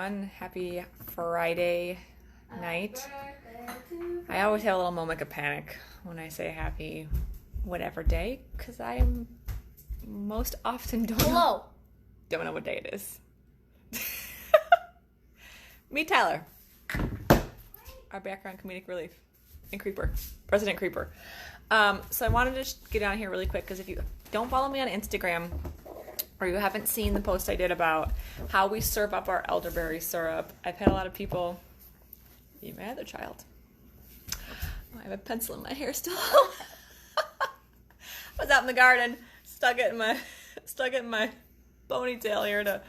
everyone. Happy Friday night. I always have a little moment of panic when I say happy whatever day, because I am most often don't know what day it is. Meet Tyler, our background comedic relief, and Creeper, President Creeper. So I wanted to get on here really quick, because if you don't follow me on Instagram, or you haven't seen the post I did about how we serve up our elderberry syrup, I've had a lot of people, you my other child. Oh, I have a pencil in my hair still. I was out in the garden, stuck it in my ponytail here to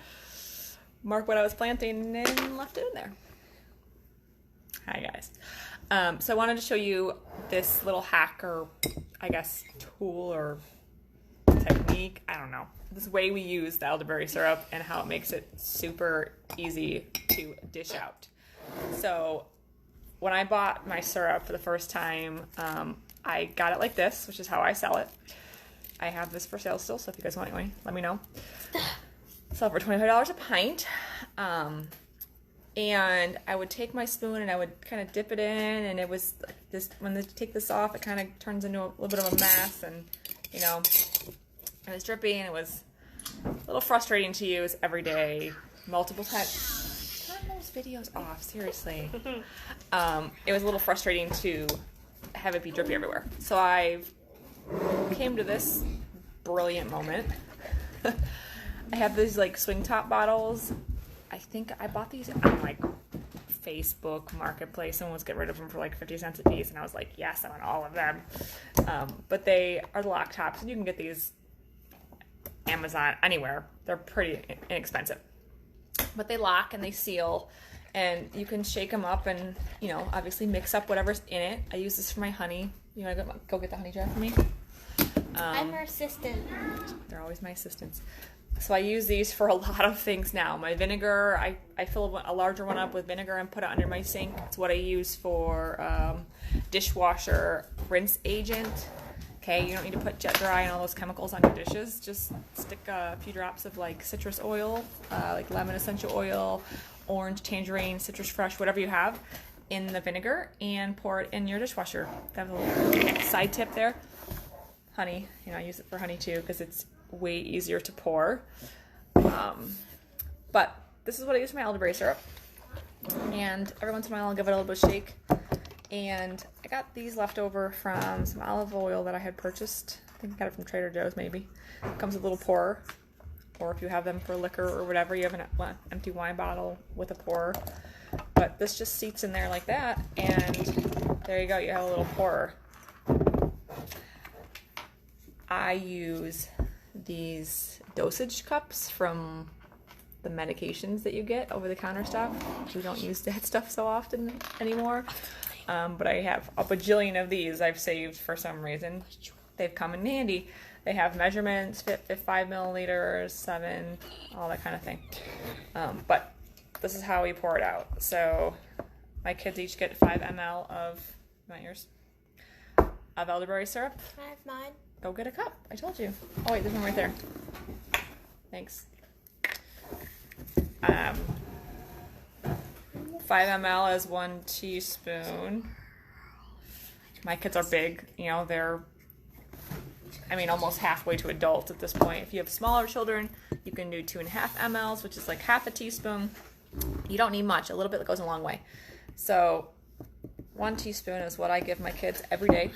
mark what I was planting, and left it in there. Hi guys. So I wanted to show you this little hack, or I guess tool or technique, I don't know, this way we use the elderberry syrup and how it makes it super easy to dish out. So when I bought my syrup for the first time, I got it like this, which is how I sell it. I have this for sale still, so if you guys want any, let me know. Sell for $25 a pint. And I would take my spoon and I would kind of dip it in, and it was like this, when they take this off, it kind of turns into a little bit of a mess, and you know, it was drippy, and it was a little frustrating to use every day, multiple times. Turn those videos off, seriously. It was a little frustrating to have it be drippy everywhere. So I came to this brilliant moment. I have these like swing top bottles. I think I bought these on like Facebook Marketplace. Someone was getting rid of them for like 50 cents a piece, and I was like, yes, I want all of them. But they are the lock tops, and you can get these Amazon, anywhere. They're pretty inexpensive, but they lock and they seal, and you can shake them up and, you know, obviously mix up whatever's in it. I use this for my honey. You want to go get the honey jar for me? I'm her assistant. They're always my assistants. So I use these for a lot of things now. My vinegar, I fill a larger one up with vinegar and put it under my sink. It's what I use for dishwasher rinse agent. Okay, you don't need to put jet dry and all those chemicals on your dishes. Just stick a few drops of like citrus oil, like lemon essential oil, orange, tangerine, citrus fresh, whatever you have, in the vinegar, and pour it in your dishwasher. That was a little side tip there. Honey, you know, I use it for honey too, because it's way easier to pour. But this is what I use for my elderberry syrup. And every once in a while I'll give it a little bit of shake. And I got these left over from some olive oil that I had purchased. I think I got it from Trader Joe's maybe. It comes with a little pourer. Or if you have them for liquor or whatever, you have an empty wine bottle with a pourer. But this just seats in there like that, and there you go, you have a little pourer. I use these dosage cups from the medications that you get over the counter stuff. We don't use that stuff so often anymore. But I have a bajillion of these I've saved for some reason. They've come in handy. They have measurements, fit 5 milliliters, 7, all that kind of thing. But this is how we pour it out. So my kids each get 5 ml of, not yours, of elderberry syrup. I have mine. Go get a cup. I told you. Oh wait, there's one right there. Thanks. 5 ml is 1 teaspoon. My kids are big. You know, they're, I mean, almost halfway to adults at this point. If you have smaller children, you can do 2.5 mLs, which is like half a teaspoon. You don't need much. A little bit goes a long way. So 1 teaspoon is what I give my kids every day.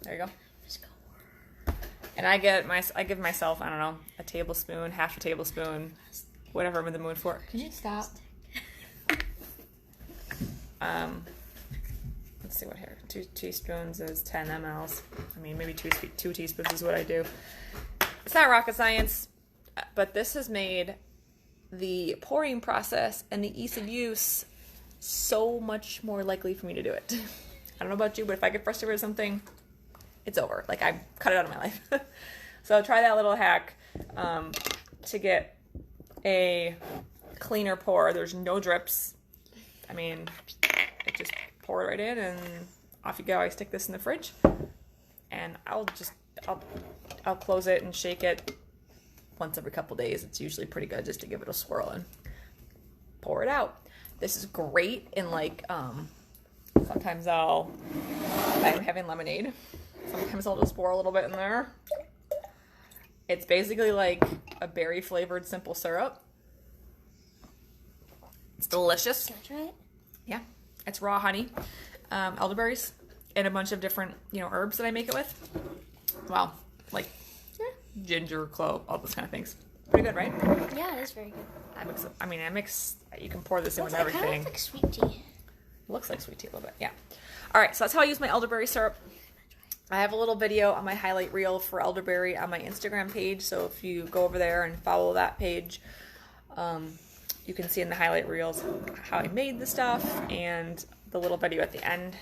There you go. And I give myself, I don't know, a tablespoon, half a tablespoon, whatever I'm in the mood for. Can you stop? Let's see what here. 2 teaspoons is 10 mLs. I mean, maybe 2 teaspoons is what I do. It's not rocket science, but this has made the pouring process and the ease of use so much more likely for me to do it. I don't know about you, but if I get frustrated with something, it's over. Like, I cut it out of my life. So try that little hack to get a cleaner pour. There's no drips. I mean, it just pour it right in and off you go. I stick this in the fridge, and I'll close it and shake it once every couple days. It's usually pretty good just to give it a swirl, and pour it out. This is great in like, sometimes if I'm having lemonade, sometimes I'll just pour a little bit in there. It's basically like a berry flavored simple syrup. It's delicious. Can I try it? Yeah. It's raw honey, elderberries, and a bunch of different, herbs that I make it with. Well, like ginger, clove, all those kind of things. Pretty good, right? Yeah, it is very good. I mix, you can pour this in with It everything. kind of looks like sweet tea. Looks like sweet tea a little bit, yeah. All right, so that's how I use my elderberry syrup. I have a little video on my highlight reel for elderberry on my Instagram page, so if you go over there and follow that page, you can see in the highlight reels how I made the stuff, and the little video at the end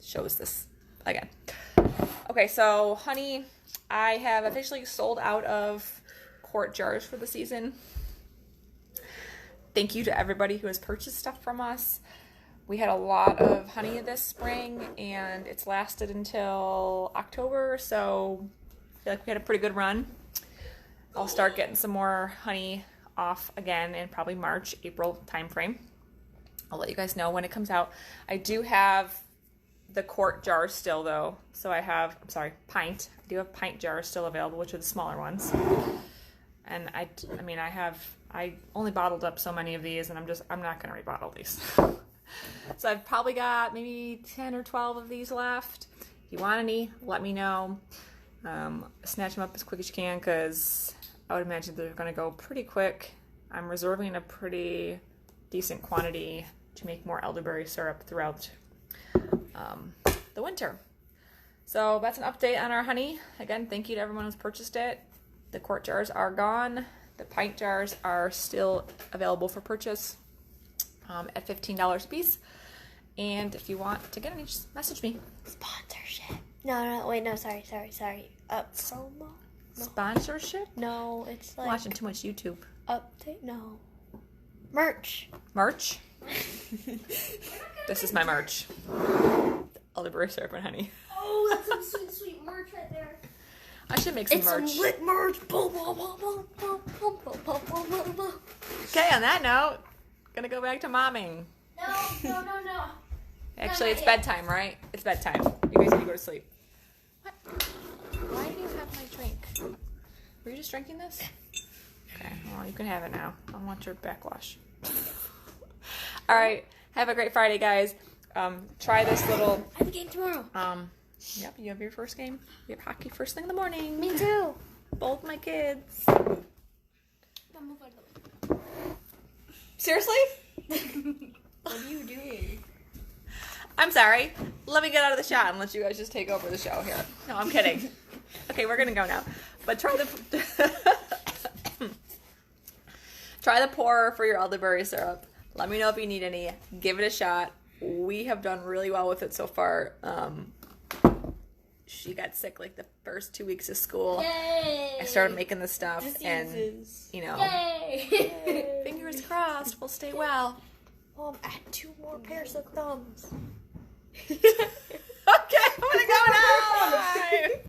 shows this again. Okay, so honey, I have officially sold out of quart jars for the season. Thank you to everybody who has purchased stuff from us. We had a lot of honey this spring, and it's lasted until October, so I feel like we had a pretty good run. I'll start getting some more honey off again in probably March, April timeframe. I'll let you guys know when it comes out. I do have the quart jars still, though, so I have, pint. I do have pint jars still available, which are the smaller ones. And I only bottled up so many of these, and I'm not going to rebottle these. So I've probably got maybe 10 or 12 of these left. If you want any, let me know. Snatch them up as quick as you can, because I would imagine they're going to go pretty quick. I'm reserving a pretty decent quantity to make more elderberry syrup throughout the winter. So that's an update on our honey. Again, thank you to everyone who's purchased it. The quart jars are gone. The pint jars are still available for purchase at $15 a piece. And if you want to get any, just message me. Sponsorship. No, sorry. Promo? No. Sponsorship? No, it's like... I'm watching too much YouTube. Update? No. Merch. Merch? This is my merch. Elderberry syrup and honey. Oh, that's some sweet merch right there. I should make some merch. It's some lit merch. Okay, on that note, gonna go back to momming. No. Actually, it's bedtime, right? It's bedtime. You guys need to go to sleep. What? Why do you have my drink? Were you just drinking this? Okay, well, you can have it now. I want your backwash. All right, have a great Friday, guys. Try this little... I have a game tomorrow. Yep, you have your first game. You have hockey first thing in the morning. Me too. Both my kids. Now move out of the way. Seriously? What are you doing? I'm sorry. Let me get out of the shot and let you guys just take over the show here. No, I'm kidding. Okay, we're gonna go now. But try the pour for your elderberry syrup. Let me know if you need any. Give it a shot. We have done really well with it so far. She got sick like the first 2 weeks of school. Yay! I started making this stuff, Diseases. and Yay! fingers crossed, we'll stay well. Mom, add 2 more pairs of thumbs. Okay, I'm gonna go now. Bye.